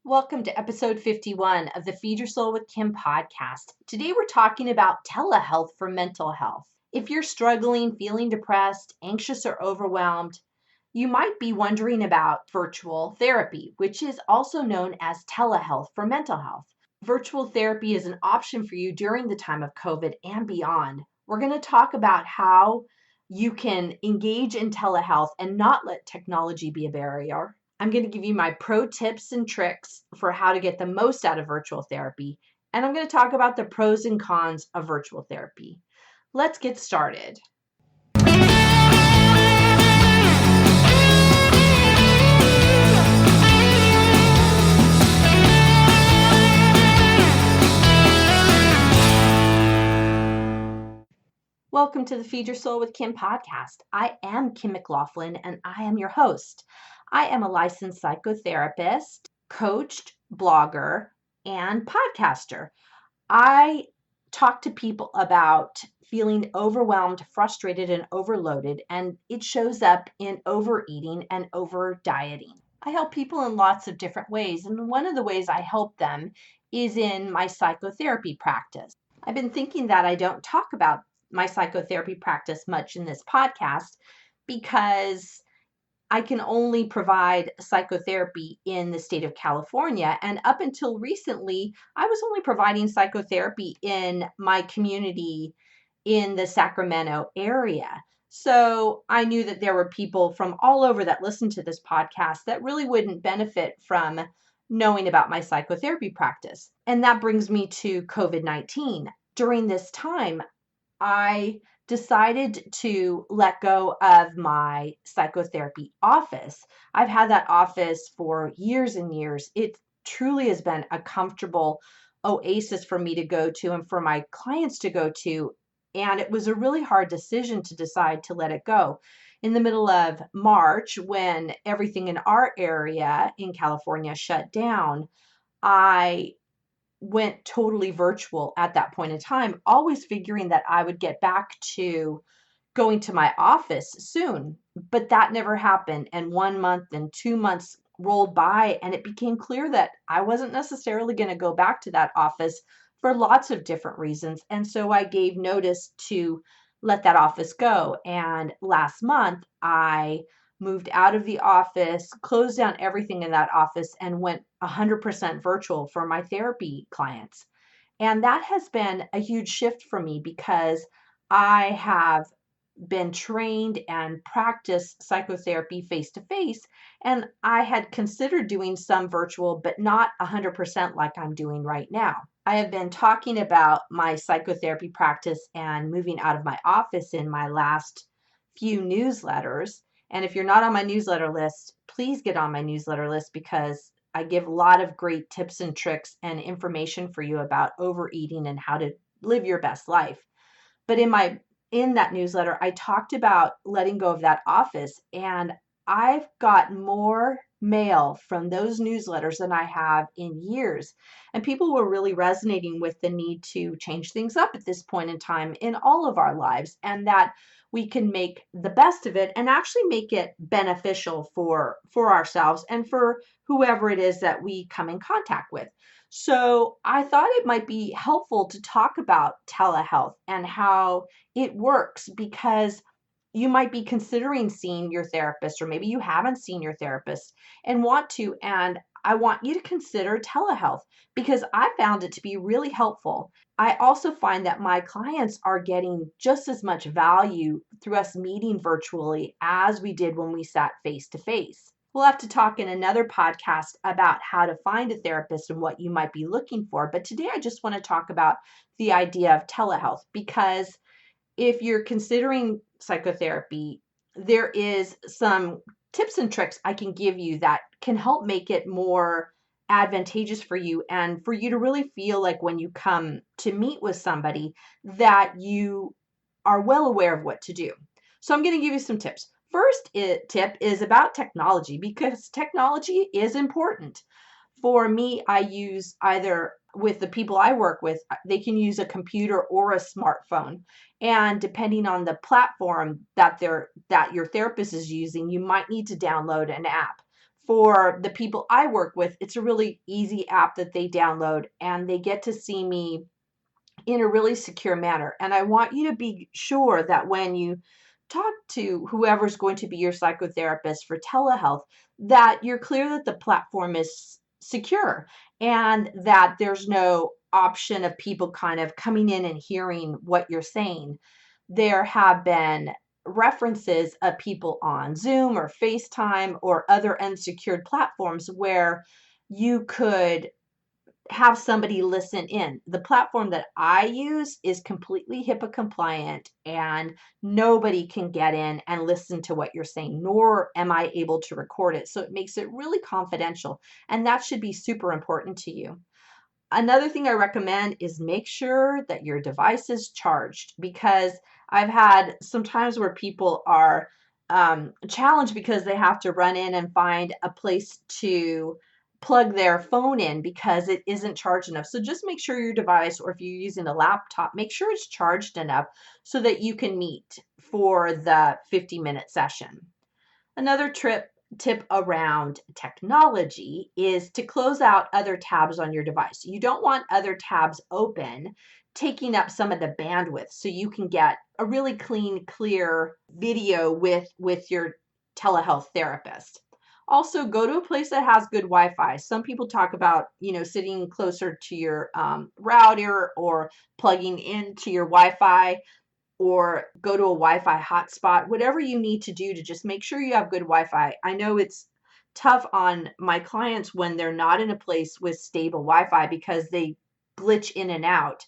Welcome to episode 51 of the Feed Your Soul with Kim podcast. Today we're talking about telehealth for mental health. If you're struggling, feeling depressed, anxious, or overwhelmed, you might be wondering about virtual therapy, which is also known as telehealth for mental health. Virtual therapy is an option for you during the time of COVID and beyond. We're going to talk about how you can engage in telehealth and not let technology be a barrier. I'm going to give you my pro tips and tricks for how to get the most out of virtual therapy. And I'm going to talk about the pros and cons of virtual therapy. Let's get started. Welcome to the Feed Your Soul with Kim podcast. I am Kim McLaughlin and I am your host. I am a licensed psychotherapist, coach, blogger, and podcaster. I talk to people about feeling overwhelmed, frustrated, and overloaded, and it shows up in overeating and over dieting. I help people in lots of different ways, and one of the ways I help them is in my psychotherapy practice. I've been thinking that I don't talk about my psychotherapy practice much in this podcast because I can only provide psychotherapy in the state of California. And up until recently, I was only providing psychotherapy in my community in the Sacramento area. So I knew that there were people from all over that listened to this podcast that really wouldn't benefit from knowing about my psychotherapy practice. And that brings me to COVID-19. During this time, I decided to let go of my psychotherapy office. I've had that office for years and years. It truly has been a comfortable oasis for me to go to and for my clients to go to. And it was a really hard decision to decide to let it go. In the middle of March, when everything in our area in California shut down, I went totally virtual at that point in time, always figuring that I would get back to going to my office soon. But that never happened. And 1 month and 2 months rolled by, and it became clear that I wasn't necessarily going to go back to that office for lots of different reasons. And so I gave notice to let that office go. And last month, I moved out of the office, closed down everything in that office, and went 100% virtual for my therapy clients. And that has been a huge shift for me because I have been trained and practiced psychotherapy face to face. And I had considered doing some virtual, but not 100% like I'm doing right now. I have been talking about my psychotherapy practice and moving out of my office in my last few newsletters. And if you're not on my newsletter list, please get on my newsletter list because I give a lot of great tips and tricks and information for you about overeating and how to live your best life. But in that newsletter, I talked about letting go of that office, and I've got more mail from those newsletters than I have in years. And people were really resonating with the need to change things up at this point in time in all of our lives, and that we can make the best of it and actually make it beneficial for ourselves and for whoever it is that we come in contact with. So I thought it might be helpful to talk about telehealth and how it works because you might be considering seeing your therapist, or maybe you haven't seen your therapist and want to. And I want you to consider telehealth because I found it to be really helpful. I also find that my clients are getting just as much value through us meeting virtually as we did when we sat face to face. We'll have to talk in another podcast about how to find a therapist and what you might be looking for. But today I just want to talk about the idea of telehealth because if you're considering psychotherapy, there is some tips and tricks I can give you that can help make it more advantageous for you and for you to really feel like when you come to meet with somebody that you are well aware of what to do. So I'm going to give you some tips. First tip is about technology because technology is important. For me, I use either with the people I work with, they can use a computer or a smartphone. And depending on the platform that your therapist is using, you might need to download an app. for the people I work with, it's a really easy app that they download and they get to see me in a really secure manner. And I want you to be sure that when you talk to whoever's going to be your psychotherapist for telehealth, that you're clear that the platform is secure and that there's no option of people kind of coming in and hearing what you're saying. There have been references of people on Zoom or FaceTime or other unsecured platforms where you could have somebody listen in. The platform that I use is completely HIPAA compliant and nobody can get in and listen to what you're saying, nor am I able to record it. So it makes it really confidential, and that should be super important to you. Another thing I recommend is make sure that your device is charged, because I've had some times where people are challenged because they have to run in and find a place to plug their phone in because it isn't charged enough. So just make sure your device, or if you're using a laptop, make sure it's charged enough so that you can meet for the 50-minute session. Another tip around technology is to close out other tabs on your device. You don't want other tabs open, taking up some of the bandwidth, so you can get a really clean, clear video with your telehealth therapist. Also, go to a place that has good Wi-Fi. Some people talk about, sitting closer to your router or plugging into your Wi-Fi, or go to a Wi-Fi hotspot, whatever you need to do to just make sure you have good Wi-Fi. I know it's tough on my clients when they're not in a place with stable Wi-Fi because they glitch in and out,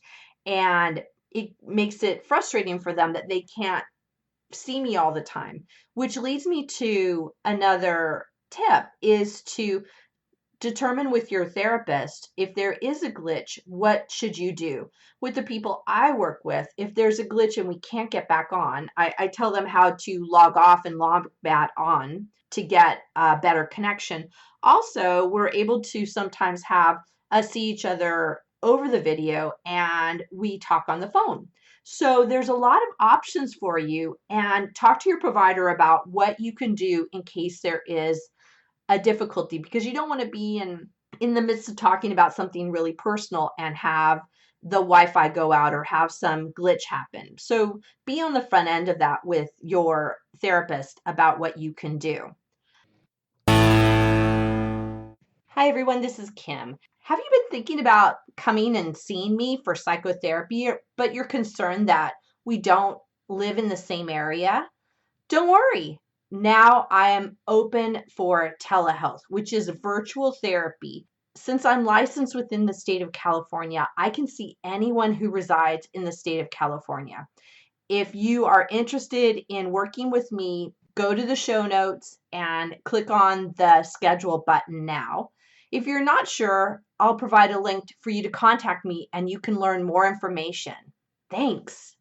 and it makes it frustrating for them that they can't see me all the time, which leads me to another tip is to determine with your therapist if there is a glitch, what should you do? With the people I work with, if there's a glitch and we can't get back on, I tell them how to log off and log back on to get a better connection. Also, we're able to sometimes have us see each other over the video and we talk on the phone. So there's a lot of options for you, and talk to your provider about what you can do in case there is a difficulty, because you don't want to be in the midst of talking about something really personal and have the Wi-Fi go out or have some glitch happen. So be on the front end of that with your therapist about what you can do. Hi everyone, this is Kim. Have you been thinking about coming and seeing me for psychotherapy, but you're concerned that we don't live in the same area? Don't worry. Now I am open for telehealth, which is virtual therapy. Since I'm licensed within the state of California, I can see anyone who resides in the state of California. If you are interested in working with me, go to the show notes and click on the schedule button now. If you're not sure, I'll provide a link for you to contact me and you can learn more information. Thanks.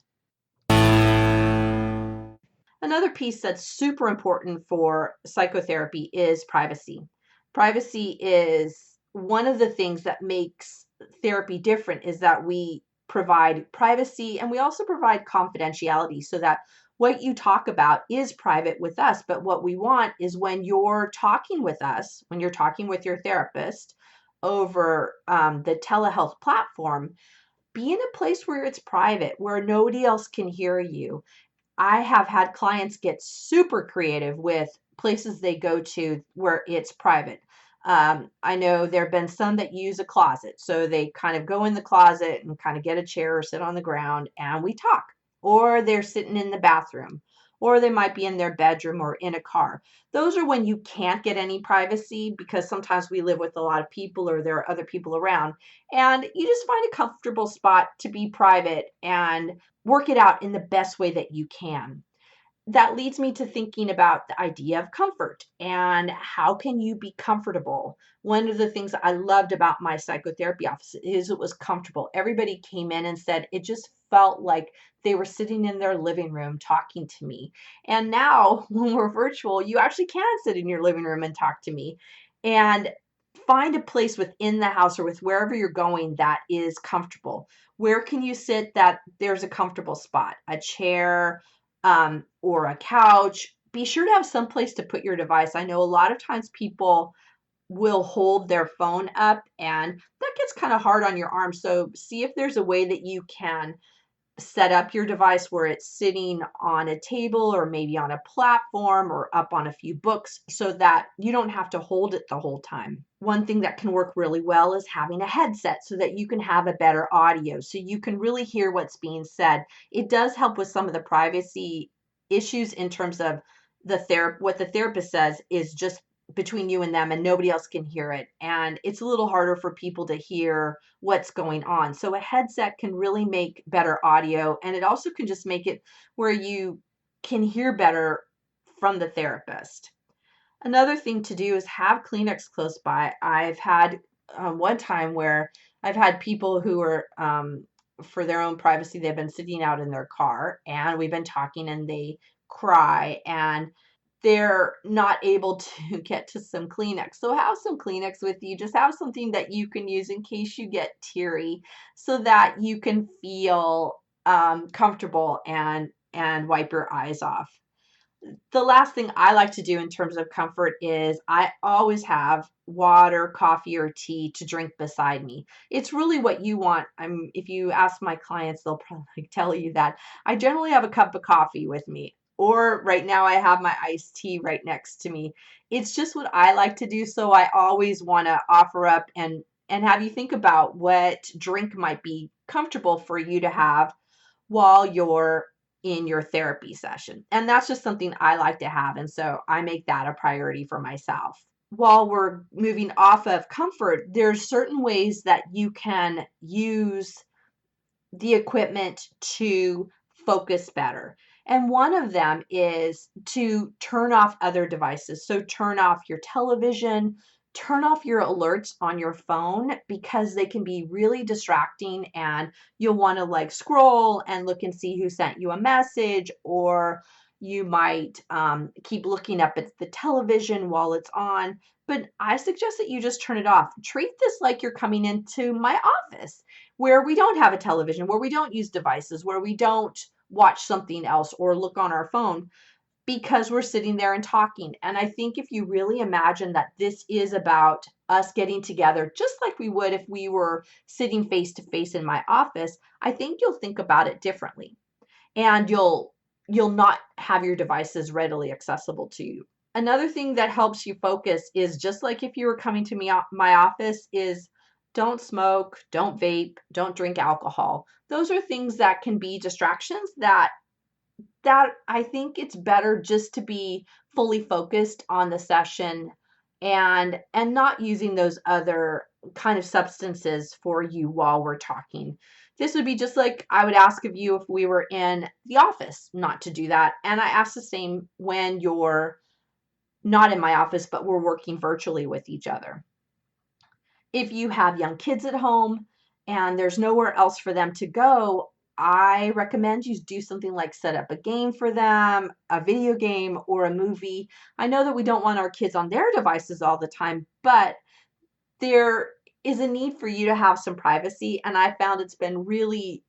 Another piece that's super important for psychotherapy is privacy. Privacy is one of the things that makes therapy different, is that we provide privacy and we also provide confidentiality so that what you talk about is private with us. But what we want is when you're talking with us, when you're talking with your therapist over the telehealth platform, be in a place where it's private, where nobody else can hear you. I have had clients get super creative with places they go to where it's private. I know there have been some that use a closet. So they kind of go in the closet and kind of get a chair or sit on the ground and we talk. Or they're sitting in the bathroom. Or they might be in their bedroom or in a car. Those are when you can't get any privacy, because sometimes we live with a lot of people or there are other people around. And you just find a comfortable spot to be private and work it out in the best way that you can. That leads me to thinking about the idea of comfort and how can you be comfortable. One of the things I loved about my psychotherapy office is it was comfortable. Everybody came in and said it just felt like they were sitting in their living room talking to me. And now when we're virtual, you actually can sit in your living room and talk to me. And find a place within the house or with wherever you're going that is comfortable. Where can you sit that there's a comfortable spot? A chair, or a couch, be sure to have some place to put your device. I know a lot of times people will hold their phone up, and that gets kind of hard on your arm. So see if there's a way that you can set up your device where it's sitting on a table or maybe on a platform or up on a few books so that you don't have to hold it the whole time. One thing that can work really well is having a headset so that you can have a better audio so you can really hear what's being said. It does help with some of the privacy issues in terms of what the therapist says is just between you and them and nobody else can hear it. And it's a little harder for people to hear what's going on. So a headset can really make better audio, and it also can just make it where you can hear better from the therapist. Another thing to do is have Kleenex close by. I've had one time where I've had people who are, for their own privacy, they've been sitting out in their car and we've been talking and they cry and they're not able to get to some Kleenex. So have some Kleenex with you. Just have something that you can use in case you get teary so that you can feel comfortable and wipe your eyes off. The last thing I like to do in terms of comfort is I always have water, coffee, or tea to drink beside me. It's really what you want. If you ask my clients, they'll probably tell you that I generally have a cup of coffee with me, or right now I have my iced tea right next to me. It's just what I like to do, so I always want to offer up and have you think about what drink might be comfortable for you to have while you're in your therapy session. And that's just something I like to have. And so I make that a priority for myself. While we're moving off of comfort, there's certain ways that you can use the equipment to focus better. And one of them is to turn off other devices. So turn off your television, turn off your alerts on your phone because they can be really distracting and you'll want to like scroll and look and see who sent you a message, or you might keep looking up at the television while it's on. But I suggest that you just turn it off. Treat this like you're coming into my office where we don't have a television, where we don't use devices, where we don't watch something else or look on our phone because we're sitting there and talking. And I think if you really imagine that this is about us getting together, just like we would if we were sitting face to face in my office, I think you'll think about it differently. And you'll not have your devices readily accessible to you. Another thing that helps you focus is just like if you were coming to my office is don't smoke, don't vape, don't drink alcohol. Those are things that can be distractions that I think it's better just to be fully focused on the session and not using those other kind of substances for you while we're talking. This would be just like I would ask of you if we were in the office not to do that. And I ask the same when you're not in my office, but we're working virtually with each other. If you have young kids at home and there's nowhere else for them to go, I recommend you do something like set up a game for them, a video game or a movie. I know that we don't want our kids on their devices all the time, but there is a need for you to have some privacy. And I found it's been really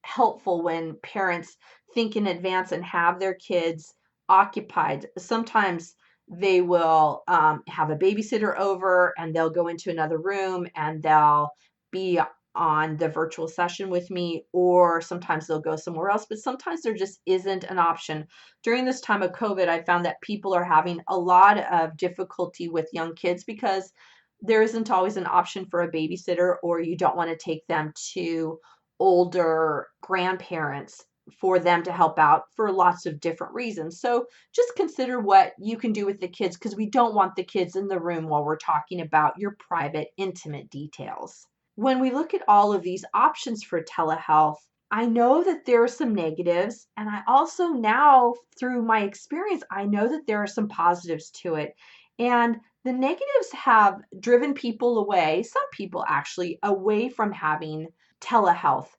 helpful when parents think in advance and have their kids occupied. Sometimes they will have a babysitter over and they'll go into another room and they'll be on the virtual session with me, or sometimes they'll go somewhere else, but sometimes there just isn't an option. During this time of COVID, I found that people are having a lot of difficulty with young kids because there isn't always an option for a babysitter, or you don't want to take them to older grandparents for them to help out for lots of different reasons. So just consider what you can do with the kids because we don't want the kids in the room while we're talking about your private, intimate details. When we look at all of these options for telehealth, I know that there are some negatives, and I also now, through my experience, I know that there are some positives to it. And the negatives have driven people away, some people actually, away from having telehealth.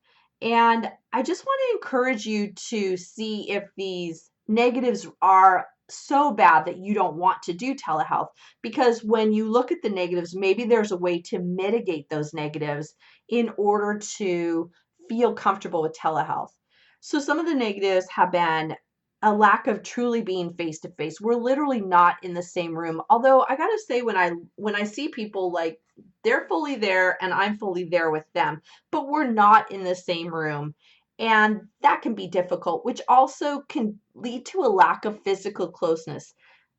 And I just want to encourage you to see if these negatives are so bad that you don't want to do telehealth. Because when you look at the negatives, maybe there's a way to mitigate those negatives in order to feel comfortable with telehealth. So some of the negatives have been a lack of truly being face to face. We're literally not in the same room. Although I gotta say, when I see people, like, they're fully there and I'm fully there with them, but we're not in the same room. And that can be difficult, which also can lead to a lack of physical closeness,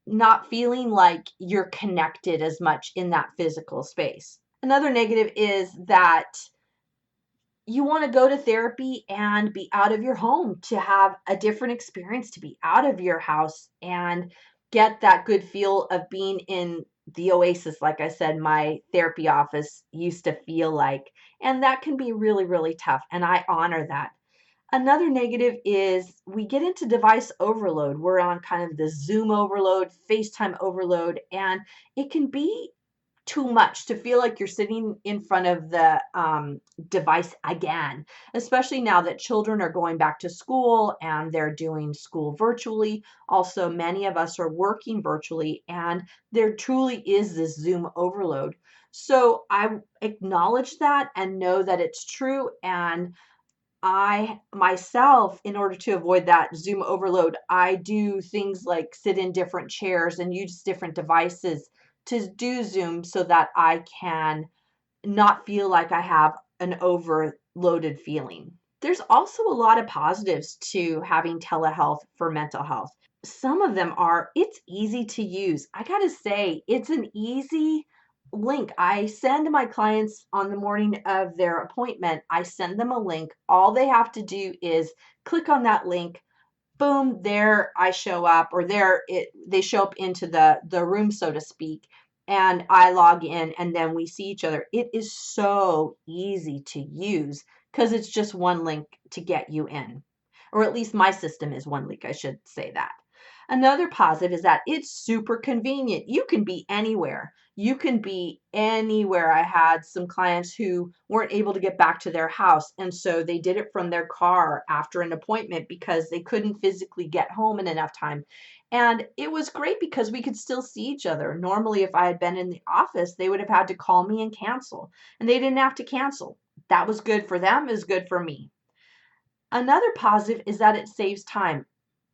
not feeling like you're connected as much in that physical space. Another negative is that you want to go to therapy and be out of your home to have a different experience, to be out of your house and get that good feel of being in the oasis, like I said, my therapy office used to feel like. And that can be really, really tough. And I honor that. Another negative is we get into device overload. We're on kind of the Zoom overload, FaceTime overload, and it can be too much to feel like you're sitting in front of the device again, especially now that children are going back to school and they're doing school virtually. Also, many of us are working virtually, and there truly is this Zoom overload. So I acknowledge that and know that it's true. And I myself, in order to avoid that Zoom overload, I do things like sit in different chairs and use different devices to do Zoom so that I can not feel like I have an overloaded feeling. There's also a lot of positives to having telehealth for mental health. Some of them are, it's easy to use. I gotta say, it's an easy link. I send my clients on the morning of their appointment, I send them a link. All they have to do is click on that link. Boom, there I show up, or they show up into the room, so to speak, and I log in and then we see each other. It is so easy to use because it's just one link to get you in. Or at least my system is one link, I should say that. Another positive is that it's super convenient. You can be anywhere. You can be anywhere. I had some clients who weren't able to get back to their house, and so they did it from their car after an appointment because they couldn't physically get home in enough time. And it was great because we could still see each other. Normally, if I had been in the office, they would have had to call me and cancel, and they didn't have to cancel. That was good for them, is good for me. Another positive is that it saves time.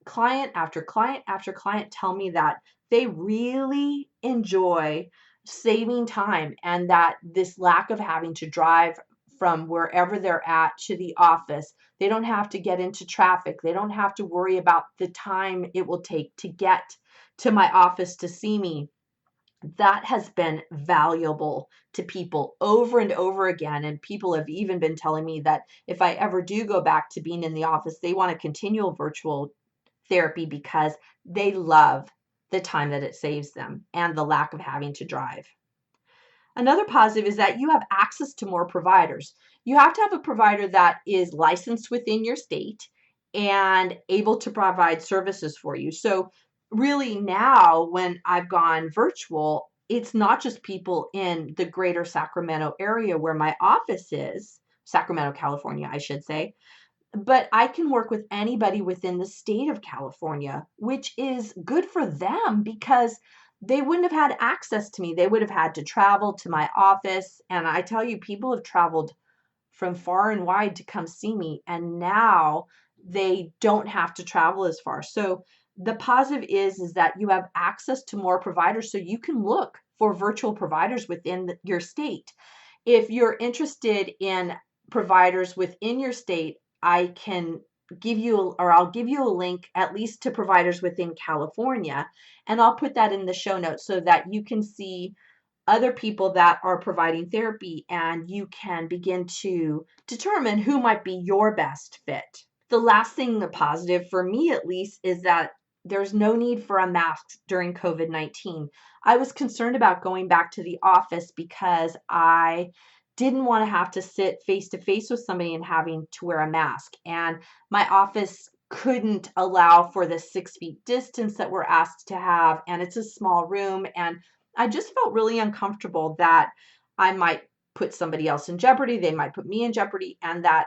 Client after client after client tell me that they really enjoy saving time, and that this lack of having to drive from wherever they're at to the office, they don't have to get into traffic. They don't have to worry about the time it will take to get to my office to see me. That has been valuable to people over and over again. And people have even been telling me that if I ever do go back to being in the office, they want to continue virtual therapy because they love the time that it saves them and the lack of having to drive. Another positive is that you have access to more providers. You have to have a provider that is licensed within your state and able to provide services for you. So really now when I've gone virtual, it's not just people in the greater Sacramento area where my office is, Sacramento, California, I should say, but I can work with anybody within the state of California, which is good for them because they wouldn't have had access to me. They would have had to travel to my office. And I tell you, people have traveled from far and wide to come see me, and now they don't have to travel as far. So the positive is that you have access to more providers, so you can look for virtual providers within your state. If you're interested in providers within your state, I can give you, or I'll give you a link at least to providers within California, and I'll put that in the show notes so that you can see other people that are providing therapy and you can begin to determine who might be your best fit. The last thing, the positive for me at least, is that there's no need for a mask during COVID-19. I was concerned about going back to the office because I didn't want to have to sit face to face with somebody and having to wear a mask. And my office couldn't allow for the 6 feet distance that we're asked to have. And it's a small room. And I just felt really uncomfortable that I might put somebody else in jeopardy. They might put me in jeopardy, and that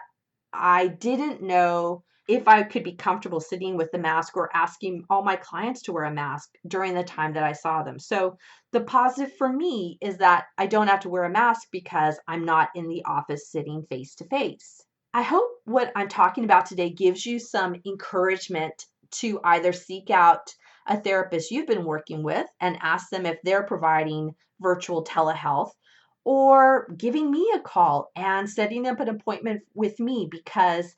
I didn't know if I could be comfortable sitting with the mask or asking all my clients to wear a mask during the time that I saw them. So the positive for me is that I don't have to wear a mask because I'm not in the office sitting face to face. I hope what I'm talking about today gives you some encouragement to either seek out a therapist you've been working with and ask them if they're providing virtual telehealth, or giving me a call and setting up an appointment with me, because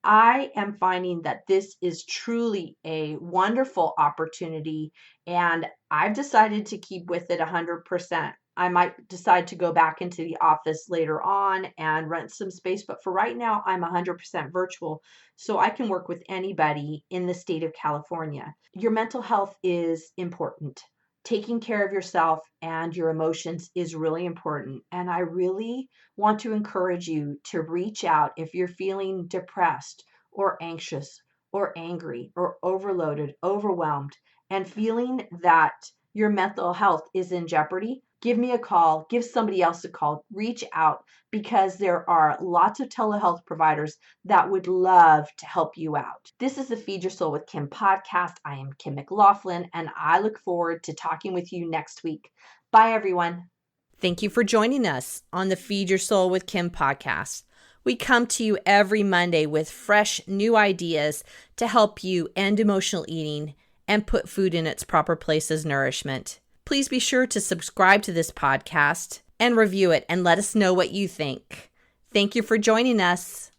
I am finding that this is truly a wonderful opportunity, and I've decided to keep with it 100%. I might decide to go back into the office later on and rent some space, but for right now, I'm 100% virtual, so I can work with anybody in the state of California. Your mental health is important. Taking care of yourself and your emotions is really important, and I really want to encourage you to reach out if you're feeling depressed or anxious or angry or overloaded, overwhelmed, and feeling that your mental health is in jeopardy. Give me a call, give somebody else a call, reach out, because there are lots of telehealth providers that would love to help you out. This is the Feed Your Soul with Kim podcast. I am Kim McLaughlin, and I look forward to talking with you next week. Bye, everyone. Thank you for joining us on the Feed Your Soul with Kim podcast. We come to you every Monday with fresh new ideas to help you end emotional eating and put food in its proper place as nourishment. Please be sure to subscribe to this podcast and review it and let us know what you think. Thank you for joining us.